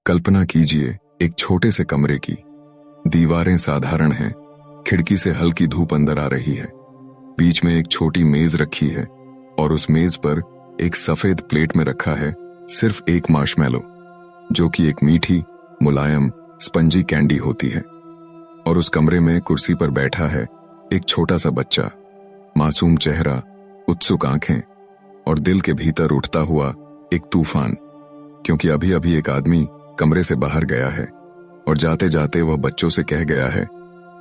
कल्पना कीजिए एक छोटे से कमरे की। दीवारें साधारण हैं, खिड़की से हल्की धूप अंदर आ रही है। बीच में एक छोटी मेज रखी है और उस मेज पर एक सफेद प्लेट में रखा है सिर्फ एक मार्शमैलो, जो कि एक मीठी, मुलायम, स्पंजी कैंडी होती है। और उस कमरे में कुर्सी पर बैठा है एक छोटा सा बच्चा, मासूम चेहरा, उत्सुक आंखें और दिल के भीतर उठता हुआ एक तूफान, क्योंकि अभी अभी एक आदमी कमरे से बाहर गया है और जाते जाते वह बच्चों से कह गया है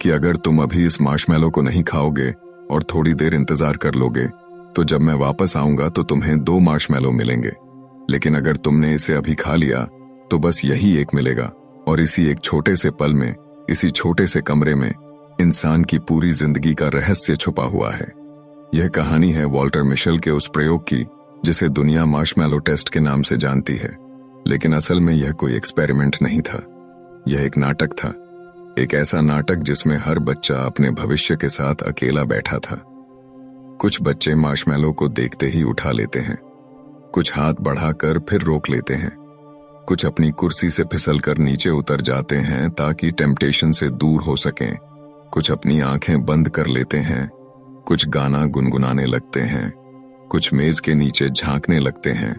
कि अगर तुम अभी इस मार्शमैलो को नहीं खाओगे और थोड़ी देर इंतजार कर लोगे तो जब मैं वापस आऊंगा तो तुम्हें 2 मार्शमैलो मिलेंगे, लेकिन अगर तुमने इसे अभी खा लिया तो बस यही एक मिलेगा। और इसी एक छोटे से पल में, इसी छोटे से कमरे में इंसान की पूरी जिंदगी का रहस्य छुपा हुआ है। यह कहानी है वॉल्टर मिशेल के उस प्रयोग की जिसे दुनिया मार्शमैलो टेस्ट के नाम से जानती है, लेकिन असल में यह कोई एक्सपेरिमेंट नहीं था। यह एक नाटक था, एक ऐसा नाटक जिसमें हर बच्चा अपने भविष्य के साथ अकेला बैठा था। कुछ बच्चे मार्शमैलो को देखते ही उठा लेते हैं, कुछ हाथ बढ़ाकर फिर रोक लेते हैं, कुछ अपनी कुर्सी से फिसलकर नीचे उतर जाते हैं ताकि टेम्पटेशन से दूर हो सकें, कुछ अपनी आंखें बंद कर लेते हैं, कुछ गाना गुनगुनाने लगते हैं, कुछ मेज के नीचे झांकने लगते हैं,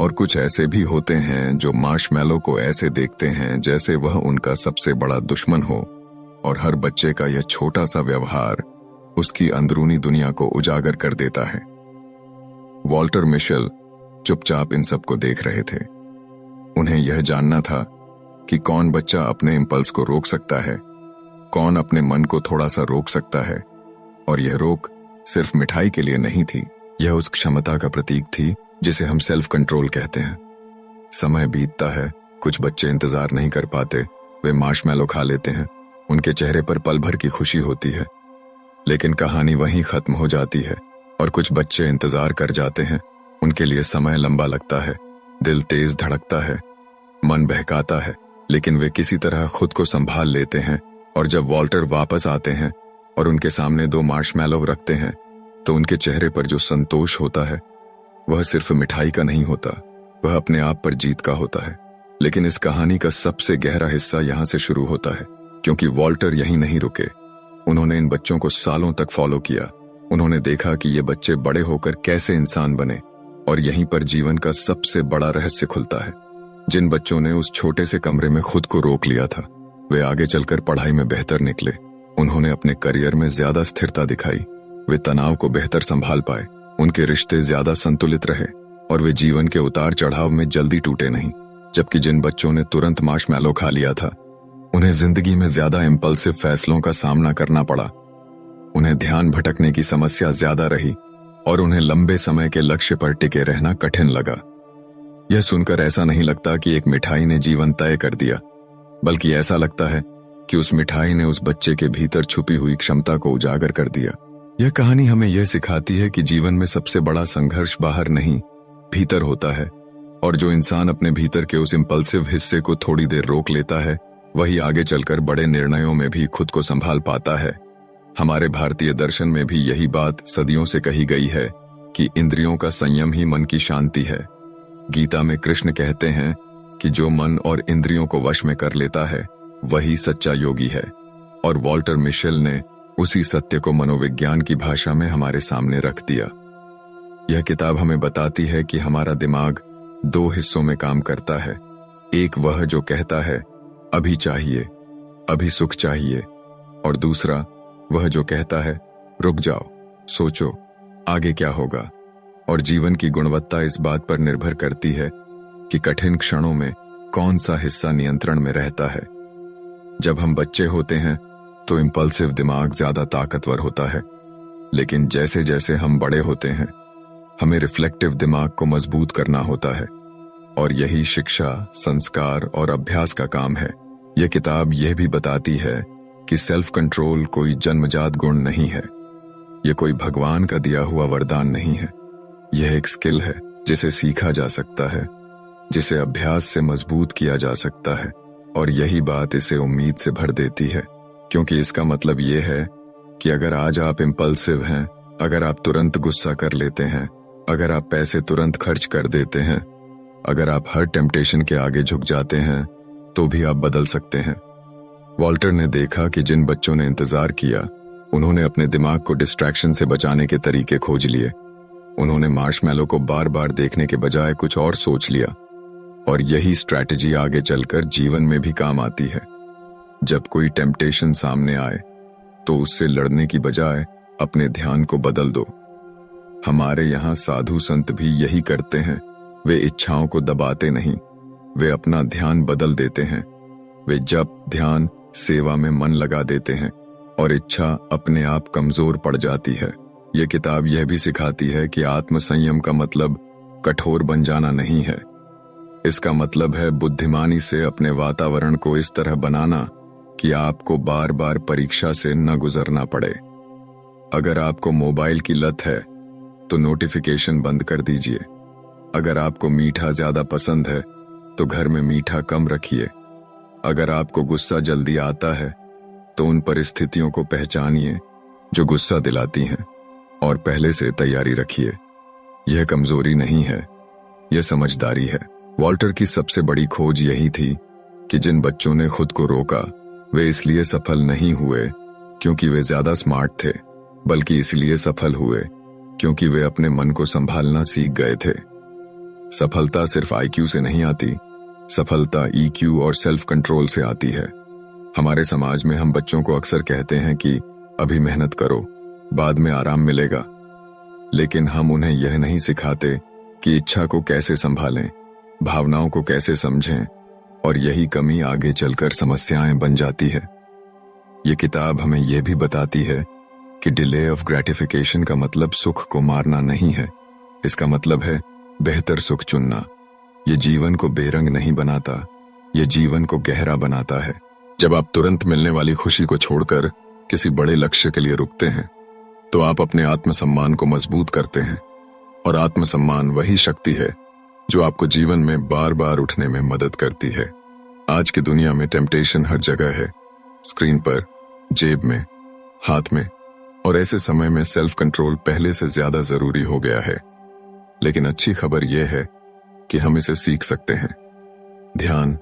और कुछ ऐसे भी होते हैं जो मार्शमैलो को ऐसे देखते हैं जैसे वह उनका सबसे बड़ा दुश्मन हो। और हर बच्चे का यह छोटा सा व्यवहार उसकी अंदरूनी दुनिया को उजागर कर देता है। वॉल्टर मिशेल चुपचाप इन सबको देख रहे थे। उन्हें यह जानना था कि कौन बच्चा अपने इंपल्स को रोक सकता है, कौन अपने मन को थोड़ा सा रोक सकता है। और यह रोक सिर्फ मिठाई के लिए नहीं थी, यह उस क्षमता का प्रतीक थी जिसे हम सेल्फ कंट्रोल कहते हैं। समय बीतता है, कुछ बच्चे इंतजार नहीं कर पाते, वे मार्शमैलो खा लेते हैं, उनके चेहरे पर पल भर की खुशी होती है, लेकिन कहानी वहीं खत्म हो जाती है। और कुछ बच्चे इंतजार कर जाते हैं, उनके लिए समय लंबा लगता है, दिल तेज धड़कता है, मन बहकाता है, लेकिन वे किसी तरह खुद को संभाल लेते हैं। और जब वॉल्टर वापस आते हैं और उनके सामने 2 मार्शमैलो रखते हैं तो उनके चेहरे पर जो संतोष होता है वह सिर्फ मिठाई का नहीं होता, वह अपने आप पर जीत का होता है। लेकिन इस कहानी का सबसे गहरा हिस्सा यहाँ से शुरू होता है, क्योंकि वॉल्टर यहीं नहीं रुके। उन्होंने इन बच्चों को सालों तक फॉलो किया। उन्होंने देखा कि ये बच्चे बड़े होकर कैसे इंसान बने, और यहीं पर जीवन का सबसे बड़ा रहस्य खुलता है। जिन बच्चों ने उस छोटे से कमरे में खुद को रोक लिया था, वे आगे चलकर पढ़ाई में बेहतर निकले। उन्होंने अपने करियर में ज्यादा स्थिरता दिखाई, वे तनाव को बेहतर संभाल पाए, उनके रिश्ते ज्यादा संतुलित रहे, और वे जीवन के उतार चढ़ाव में जल्दी टूटे नहीं। जबकि जिन बच्चों ने तुरंत मार्शमैलो खा लिया था, उन्हें जिंदगी में ज्यादा इंपल्सिव फैसलों का सामना करना पड़ा, उन्हें ध्यान भटकने की समस्या ज्यादा रही, और उन्हें लंबे समय के लक्ष्य पर टिके रहना कठिन लगा। यह सुनकर ऐसा नहीं लगता कि एक मिठाई ने जीवन तय कर दिया, बल्कि ऐसा लगता है कि उस मिठाई ने उस बच्चे के भीतर छुपी हुई क्षमता को उजागर कर दिया। यह कहानी हमें यह सिखाती है कि जीवन में सबसे बड़ा संघर्ष बाहर नहीं, भीतर होता है, और जो इंसान अपने भीतर के उस इंपल्सिव हिस्से को थोड़ी देर रोक लेता है, वही आगे चलकर बड़े निर्णयों में भी खुद को संभाल पाता है। हमारे भारतीय दर्शन में भी यही बात सदियों से कही गई है कि इंद्रियों का संयम ही मन की शांति है। गीता में कृष्ण कहते हैं कि जो मन और इंद्रियों को वश में कर लेता है वही सच्चा योगी है, और वॉल्टर मिशेल ने उसी सत्य को मनोविज्ञान की भाषा में हमारे सामने रख दिया। यह किताब हमें बताती है कि हमारा दिमाग 2 हिस्सों में काम करता है। एक वह जो कहता है अभी चाहिए, अभी सुख चाहिए, और दूसरा वह जो कहता है रुक जाओ, सोचो आगे क्या होगा। और जीवन की गुणवत्ता इस बात पर निर्भर करती है कि कठिन क्षणों में कौन सा हिस्सा नियंत्रण में रहता है। जब हम बच्चे होते हैं तो इंपल्सिव दिमाग ज्यादा ताकतवर होता है, लेकिन जैसे जैसे हम बड़े होते हैं हमें रिफ्लेक्टिव दिमाग को मजबूत करना होता है, और यही शिक्षा, संस्कार और अभ्यास का काम है। यह किताब यह भी बताती है कि सेल्फ कंट्रोल कोई जन्मजात गुण नहीं है, यह कोई भगवान का दिया हुआ वरदान नहीं है। यह एक स्किल है जिसे सीखा जा सकता है, जिसे अभ्यास से मजबूत किया जा सकता है, और यही बात इसे उम्मीद से भर देती है, क्योंकि इसका मतलब यह है कि अगर आज आप इंपल्सिव हैं, अगर आप तुरंत गुस्सा कर लेते हैं, अगर आप पैसे तुरंत खर्च कर देते हैं, अगर आप हर टेम्पटेशन के आगे झुक जाते हैं, तो भी आप बदल सकते हैं। वॉल्टर ने देखा कि जिन बच्चों ने इंतजार किया, उन्होंने अपने दिमाग को डिस्ट्रैक्शन से बचाने के तरीके खोज लिए। उन्होंने मार्शमैलो को बार बार देखने के बजाय कुछ और सोच लिया, और यही स्ट्रैटेजी आगे चलकर जीवन में भी काम आती है। जब कोई टेम्पटेशन सामने आए तो उससे लड़ने की बजाय अपने ध्यान को बदल दो। हमारे यहाँ साधु संत भी यही करते हैं। वे इच्छाओं को दबाते नहीं, वे अपना ध्यान बदल देते हैं। वे जप, ध्यान, सेवा में मन लगा देते हैं और इच्छा अपने आप कमजोर पड़ जाती है। ये किताब यह भी सिखाती है कि आत्मसंयम का मतलब कठोर बन जाना नहीं है। इसका मतलब है बुद्धिमानी से अपने वातावरण को इस तरह बनाना कि आपको बार बार परीक्षा से न गुजरना पड़े। अगर आपको मोबाइल की लत है तो नोटिफिकेशन बंद कर दीजिए। अगर आपको मीठा ज्यादा पसंद है तो घर में मीठा कम रखिए। अगर आपको गुस्सा जल्दी आता है तो उन परिस्थितियों को पहचानिए जो गुस्सा दिलाती हैं और पहले से तैयारी रखिए। यह कमजोरी नहीं है, यह समझदारी है। वॉल्टर की सबसे बड़ी खोज यही थी कि जिन बच्चों ने खुद को रोका, वे इसलिए सफल नहीं हुए क्योंकि वे ज्यादा स्मार्ट थे, बल्कि इसलिए सफल हुए क्योंकि वे अपने मन को संभालना सीख गए थे। सफलता सिर्फ IQ से नहीं आती, सफलता EQ और सेल्फ कंट्रोल से आती है। हमारे समाज में हम बच्चों को अक्सर कहते हैं कि अभी मेहनत करो, बाद में आराम मिलेगा, लेकिन हम उन्हें यह नहीं सिखाते कि इच्छा को कैसे संभालें, भावनाओं को कैसे समझें, और यही कमी आगे चलकर समस्याएं बन जाती है। ये किताब हमें यह भी बताती है कि डिले ऑफ ग्रेटिफिकेशन का मतलब सुख को मारना नहीं है। इसका मतलब है बेहतर सुख चुनना। ये जीवन को बेरंग नहीं बनाता, ये जीवन को गहरा बनाता है। जब आप तुरंत मिलने वाली खुशी को छोड़कर किसी बड़े लक्ष्य के लिए रुकते हैं तो आप अपने आत्मसम्मान को मजबूत करते हैं, और आत्मसम्मान वही शक्ति है जो आपको जीवन में बार बार उठने में मदद करती है। आज की दुनिया में टेम्पटेशन हर जगह है, स्क्रीन पर, जेब में, हाथ में, और ऐसे समय में सेल्फ कंट्रोल पहले से ज्यादा जरूरी हो गया है। लेकिन अच्छी खबर यह है कि हम इसे सीख सकते हैं। ध्यान,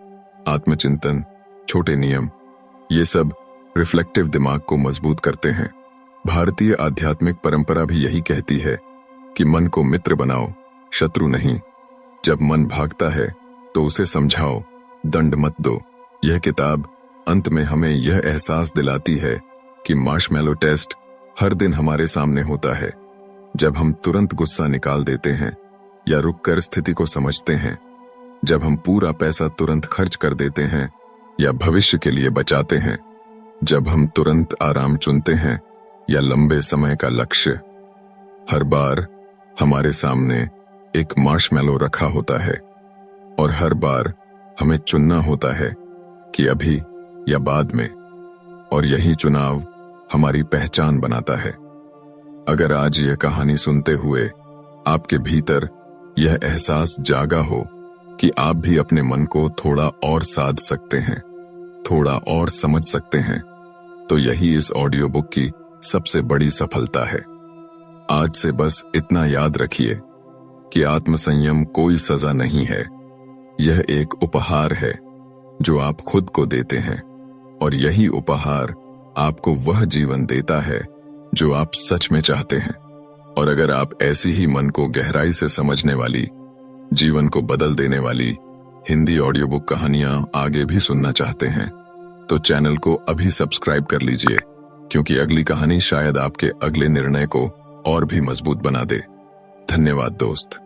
आत्मचिंतन, छोटे नियम, ये सब रिफ्लेक्टिव दिमाग को मजबूत करते हैं। भारतीय आध्यात्मिक परंपरा भी यही कहती है कि मन को मित्र बनाओ, शत्रु नहीं। जब मन भागता है तो उसे समझाओ, दंड मत दो। यह किताब अंत में हमें यह एहसास दिलाती है कि मार्शमैलो टेस्ट हर दिन हमारे सामने होता है। जब हम तुरंत गुस्सा निकाल देते हैं या रुककर स्थिति को समझते हैं, जब हम पूरा पैसा तुरंत खर्च कर देते हैं या भविष्य के लिए बचाते हैं, जब हम तुरंत आराम चुनते हैं या लंबे समय का लक्ष्य, हर बार हमारे सामने एक मार्शमैलो रखा होता है, और हर बार हमें चुनना होता है कि अभी या बाद में, और यही चुनाव हमारी पहचान बनाता है। अगर आज यह कहानी सुनते हुए आपके भीतर यह एहसास जागा हो कि आप भी अपने मन को थोड़ा और साध सकते हैं, थोड़ा और समझ सकते हैं, तो यही इस ऑडियो बुक की सबसे बड़ी सफलता है। आज से बस इतना याद रखिए कि आत्मसंयम कोई सजा नहीं है, यह एक उपहार है जो आप खुद को देते हैं, और यही उपहार आपको वह जीवन देता है जो आप सच में चाहते हैं। और अगर आप ऐसी ही मन को गहराई से समझने वाली, जीवन को बदल देने वाली हिंदी ऑडियो बुक कहानियां आगे भी सुनना चाहते हैं, तो चैनल को अभी सब्सक्राइब कर लीजिए, क्योंकि अगली कहानी शायद आपके अगले निर्णय को और भी मजबूत बना दे। धन्यवाद दोस्त।